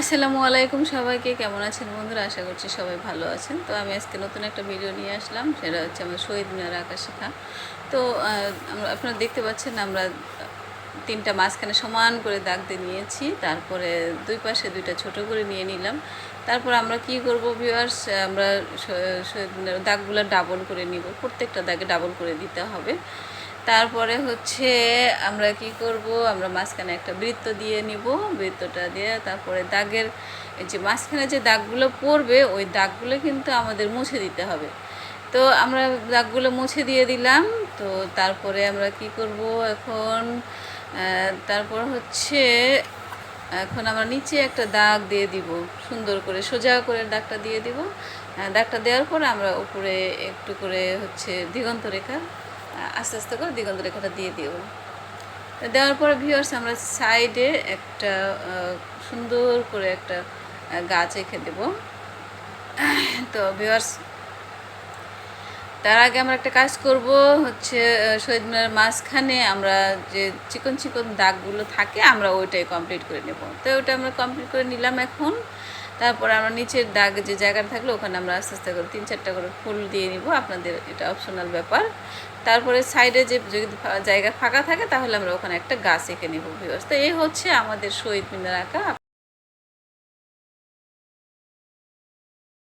আসসালামু আলাইকুম সবাইকে, কেমন আছেন বন্ধুরা? আশা করছি সবাই ভালো আছেন। তো আমি আজকে নতুন একটা ভিডিও নিয়ে আসলাম, সেটা হচ্ছে আমার শহীদ মিনার আঁকা শেখা। তো আপনারা দেখতে পাচ্ছেন আমরা তিনটা মাঝখানে সমান করে দাগ দিয়ে নিয়েছি, তারপরে দুই পাশে দুইটা ছোট করে নিয়ে নিলাম। তারপর আমরা কি করব ভিউয়ার্স, আমরা শহীদ মিনার দাগগুলো ডাবল করে নিব, প্রত্যেকটা দাগে ডাবল করে দিতে হবে। তারপরে হচ্ছে আমরা কি করব, আমরা মাঝখানে একটা বৃত্ত দিয়ে নিব, বৃত্তটা দিয়ে তারপরে দাগের যে মাঝখানে যে দাগগুলো পড়বে ওই দাগগুলো কিন্তু আমাদের মুছে দিতে হবে। তো আমরা দাগগুলো মুছে দিয়ে দিলাম। তো তারপরে আমরা কি করব এখন, তারপর হচ্ছে এখন আমরা নিচে একটা দাগ দিয়ে দিব, সুন্দর করে সোজা করে দাগটা দিয়ে দিব। দাগটা দেওয়ার পর আমরা উপরে একটু করে হচ্ছে দিগন্ত রেখা, আস্তে আস্তে করে দিগন্ত রেখাটা দিয়ে দিব। দেওয়ার পরে ভিউয়ার্স আমরা সাইডে একটা সুন্দর করে একটা গাছ এঁকে দেব। তো ভিউয়ার্স, তার আগে আমরা একটা কাজ করব, হচ্ছে শহীদ মিনারের মাঝখানে আমরা যে চিকন চিকন দাগগুলো থাকে আমরা ওইটাই কমপ্লিট করে নেব। তো ওইটা আমরা কমপ্লিট করে নিলাম এখন। তারপরে আমরা নিচের দাগ যে জায়গাটা থাকলো ওখানে আমরা আস্তে আস্তে করে 3-4টা করে ফুল দিয়ে নিব, আপনাদের এটা অপশনাল ব্যাপার। তারপরে সাইডে যে যদি জায়গা ফাঁকা থাকে তাহলে আমরা ওখানে একটা গাছ এঁকে নেব ভিউয়ার্স। তো এই হচ্ছে আমাদের শহীদ মিনার আঁকা।